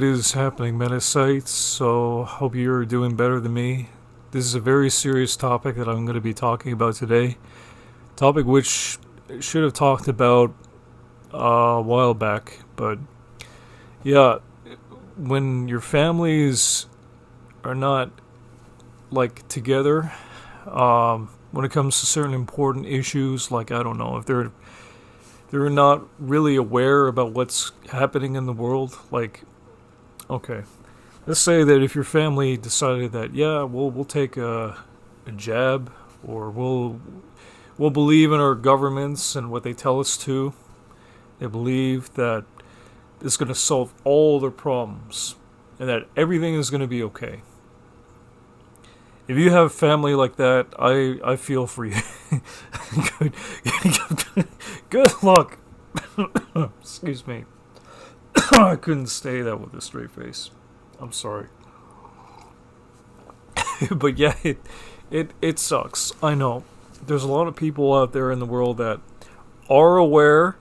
what is happening, Metasites? So, hope you're doing better than me. This is a very serious topic that I'm going to be talking about today. Topic which should have talked about a while back, but yeah, when your families are not like together, when it comes to certain important issues, like I don't know if they're not really aware about what's happening in the world. Like, okay, let's say that if your family decided that, yeah, we'll take a jab, or we'll believe in our governments and what they tell us to. They believe that it's going to solve all their problems and that everything is going to be okay. If you have family like that, I feel for you. good, good luck. Excuse me. I couldn't say that with a straight face. I'm sorry. But yeah, it sucks. I know. There's a lot of people out there in the world that are aware,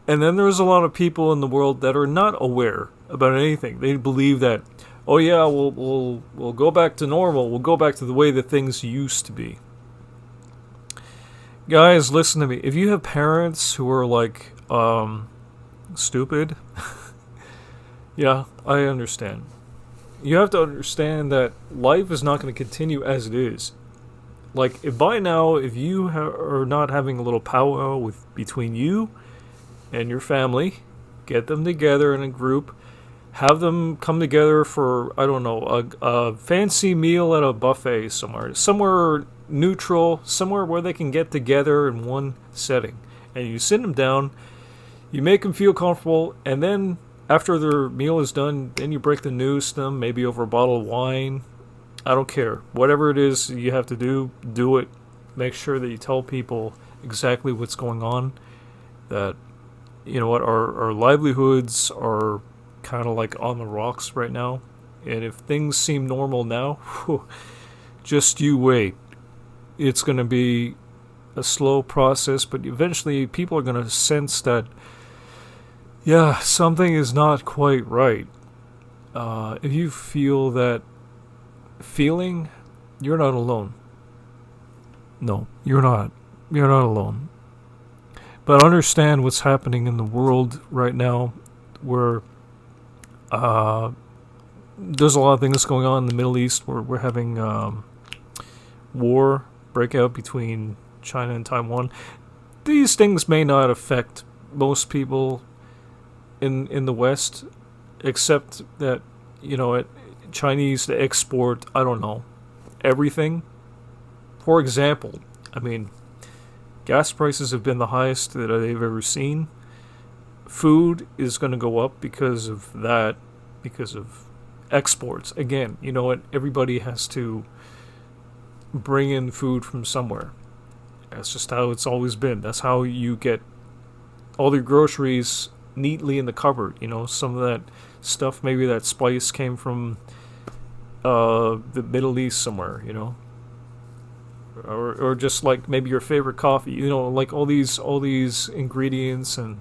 and then there's a lot of people in the world that are not aware about anything. They believe that, oh yeah, we'll go back to normal. We'll go back to the way that things used to be. Guys, listen to me. If you have parents who are like stupid, yeah, I understand. You have to understand that life is not going to continue as it is. Like, if by now, if you are not having a little powwow between you and your family, get them together in a group, have them come together for, I don't know, a fancy meal at a buffet somewhere neutral, somewhere where they can get together in one setting. And you sit them down, you make them feel comfortable, and then after their meal is done, then you break the news to them, maybe over a bottle of wine. I don't care. Whatever it is you have to do it. Make sure that you tell people exactly what's going on. That, you know what, our livelihoods are kind of like on the rocks right now. And if things seem normal now, just you wait. It's going to be a slow process, but eventually people are going to sense that, yeah, something is not quite right. If you feel that feeling, you're not alone. No, you're not. You're not alone. But understand what's happening in the world right now, where there's a lot of things going on in the Middle East. We're having war breakout between China and Taiwan. These things may not affect most people in the West, except that, you know, Chinese to export, I don't know, everything. For example, I mean, gas prices have been the highest that they've ever seen. Food is going to go up because of that, because of exports. Again, you know what? Everybody has to bring in food from somewhere. That's just how it's always been. That's how you get all your groceries neatly in the cupboard. You know, some of that stuff, maybe that spice came from the Middle East somewhere, you know, or just like maybe your favorite coffee, you know, like all these ingredients and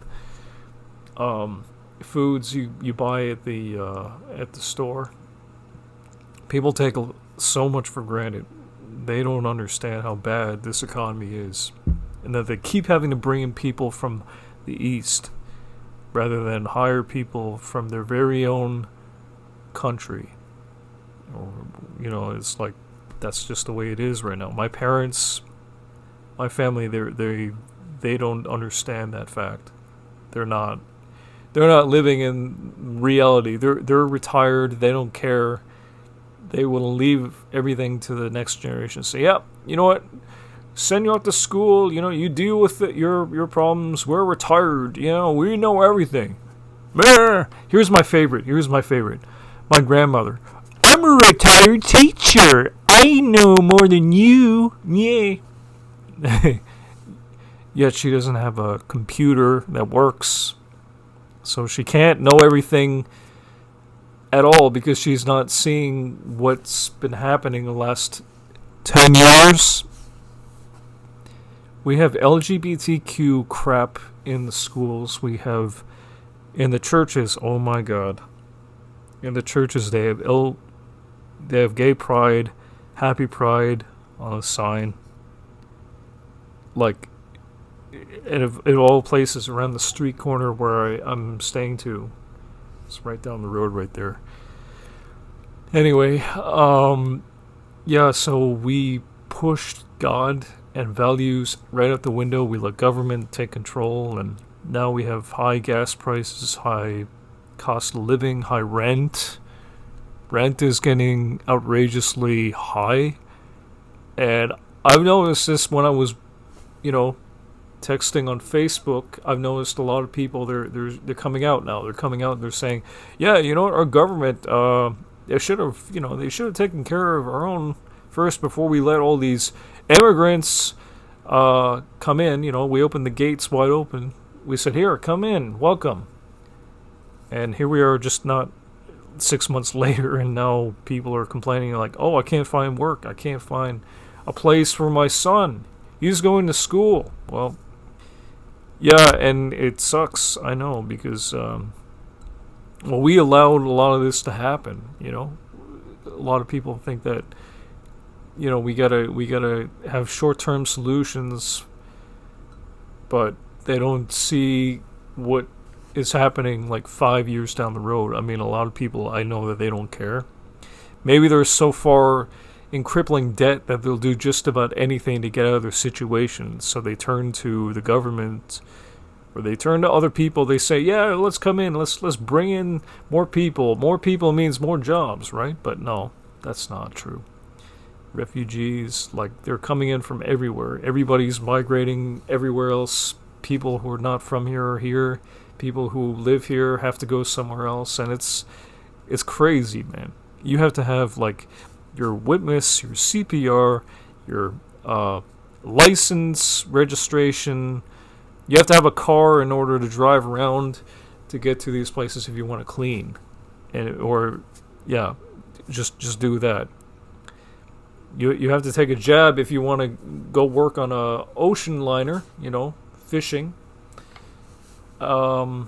foods you buy at the store. People take so much for granted. They don't understand how bad this economy is, and that they keep having to bring in people from the East rather than hire people from their very own country. Or, you know, it's like, that's just the way it is right now. My parents, my family, they don't understand that fact. They're not living in reality. They're retired. They don't care. They will leave everything to the next generation. Say, yeah, you know what? Send you out to school. You know, you deal with your problems. We're retired. You know, we know everything. Here's my favorite. My grandmother. I'm a retired teacher. I know more than you. Yeah. Yet she doesn't have a computer that works. So she can't know everything at all because she's not seeing what's been happening the last 10 years. We have LGBTQ crap in the schools. We have in the churches. Oh my God. In the churches, they have gay pride, happy pride on a sign. Like, in all places around the street corner where I'm staying to. It's right down the road right there. Anyway, yeah, so we pushed God and values right out the window. We let government take control, and now we have high gas prices, high cost of living, high rent. Rent is getting outrageously high. And I've noticed this when I was, texting on Facebook. I've noticed a lot of people they're coming out now. They're coming out and they're saying, "Yeah, you know what? Our government they should have taken care of our own first before we let all these immigrants come in. We opened the gates wide open. We said, here, come in, welcome." And here we are, just not 6 months later, and now people are complaining like, "Oh, I can't find work. I can't find a place for my son. He's going to school." Well, yeah, and it sucks, I know, because we allowed a lot of this to happen. A lot of people think that we gotta have short-term solutions, but they don't see what is happening like 5 years down the road. I mean, a lot of people, I know that they don't care. Maybe they're so far in crippling debt that they'll do just about anything to get out of their situation. So they turn to the government, or they turn to other people. They say, "Yeah, let's come in. Let's bring in more people. More people means more jobs, right?" But no, that's not true. Refugees, like, they're coming in from everywhere. Everybody's migrating everywhere else. People who are not from here are here. People who live here have to go somewhere else, and it's crazy, man. You have to have like your witness, your CPR, your license, registration. You have to have a car in order to drive around to get to these places if you want to clean, just do that. You have to take a jab if you want to go work on a ocean liner, fishing. And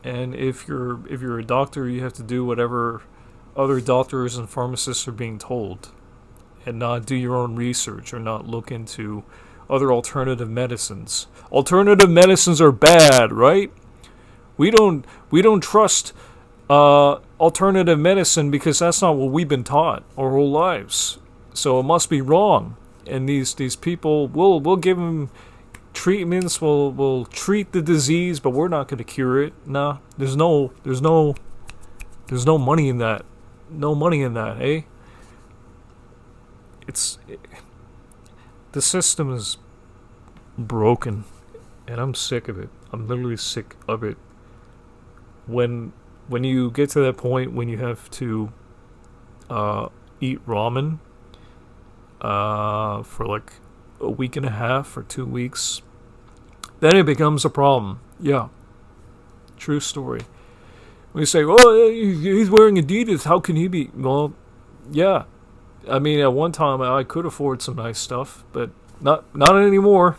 if you're a doctor, you have to do whatever other doctors and pharmacists are being told, and not do your own research, or not look into other alternative medicines. Alternative medicines are bad, right? We don't trust alternative medicine because that's not what we've been taught our whole lives. So it must be wrong. And these people, we'll give them treatments, we'll treat the disease, but we're not going to cure it. Nah, there's no money in that. No money in that, eh? The system is broken, and I'm sick of it. I'm literally sick of it. When you get to that point when you have to eat ramen for like a week and a half or 2 weeks, then it becomes a problem. Yeah, true story. When you say, "Oh, he's wearing Adidas, how can he be?" Well, yeah. I mean, at one time I could afford some nice stuff, but not anymore.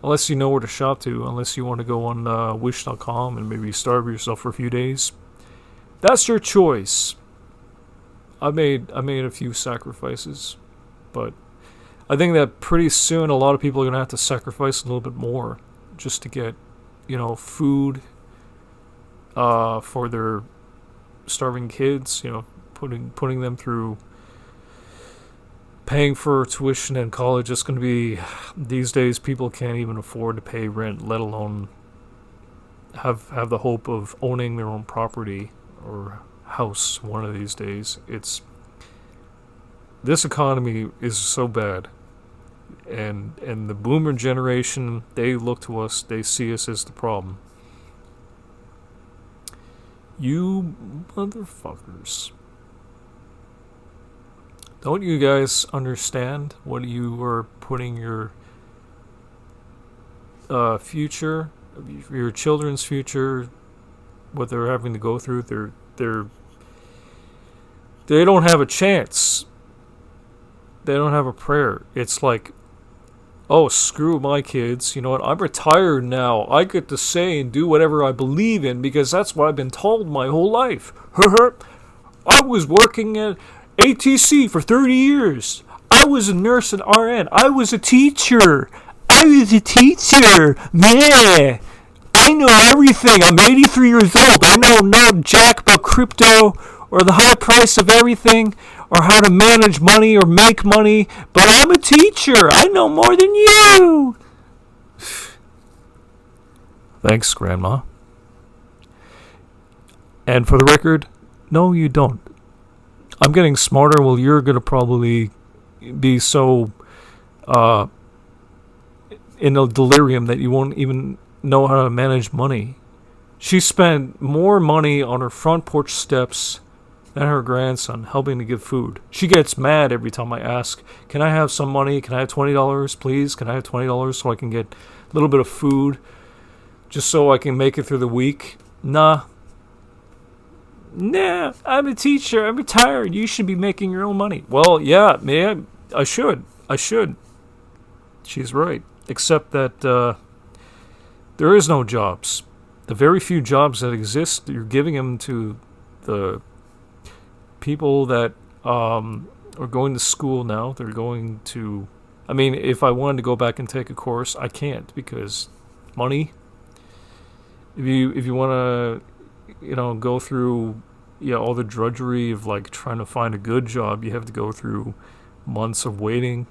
Unless you know where to shop to, unless you want to go on Wish.com and maybe starve yourself for a few days. That's your choice. I made a few sacrifices, but I think that pretty soon a lot of people are going to have to sacrifice a little bit more just to get, food for their starving kids, putting them through, paying for tuition in college. It's going to be, these days people can't even afford to pay rent, let alone have the hope of owning their own property or house one of these days. This economy is so bad, and the boomer generation, they look to us, they see us as the problem. You motherfuckers. Don't you guys understand what you are putting your future, your children's future, what they're having to go through? They don't have a chance. They don't have a prayer. It's like oh, screw my kids. You know what? I'm retired now. I get to say and do whatever I believe in because that's what I've been told my whole life. I was working at ATC for 30 years. I was a nurse and RN. I was a teacher. Meh. I know everything. I'm 83 years old. I know no jack about crypto or the high price of everything or how to manage money or make money, but I'm a teacher. I know more than you. Thanks, Grandma. And for the record, no, you don't. I'm getting smarter while you're going to probably be so in a delirium that you won't even know how to manage money. She spent more money on her front porch steps than her grandson helping to give food. She gets mad every time I ask, can I have some money? Can I have $20, please? Can I have $20 so I can get a little bit of food just so I can make it through the week? Nah, I'm a teacher. I'm retired. You should be making your own money. Well, yeah, man, I should. She's right. Except that there is no jobs. The very few jobs that exist, you're giving them to the people that are going to school now. They're going to... I mean, if I wanted to go back and take a course, I can't because money. If you want to, go through all the drudgery of like trying to find a good job, you have to go through months of waiting.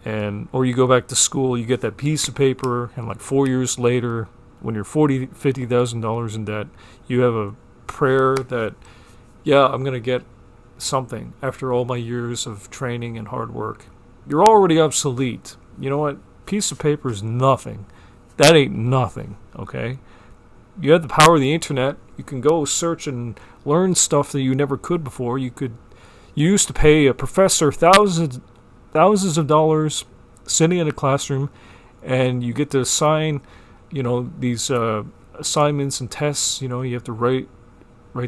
Or you go back to school, you get that piece of paper, and like 4 years later, when you're $50,000 in debt, you have a prayer that, I'm gonna get something after all my years of training and hard work. You're already obsolete. You know what? Piece of paper is nothing. That ain't nothing. Okay. You have the power of the internet. You can go search and learn stuff that you never could before. You used to pay a professor thousands of dollars sitting in a classroom, and you get to assign, these assignments and tests. You have to write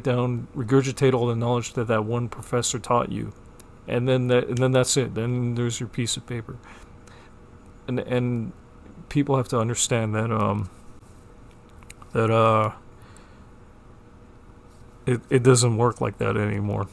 down, regurgitate all the knowledge that one professor taught you, and then that's it. Then there's your piece of paper. And people have to understand that it doesn't work like that anymore.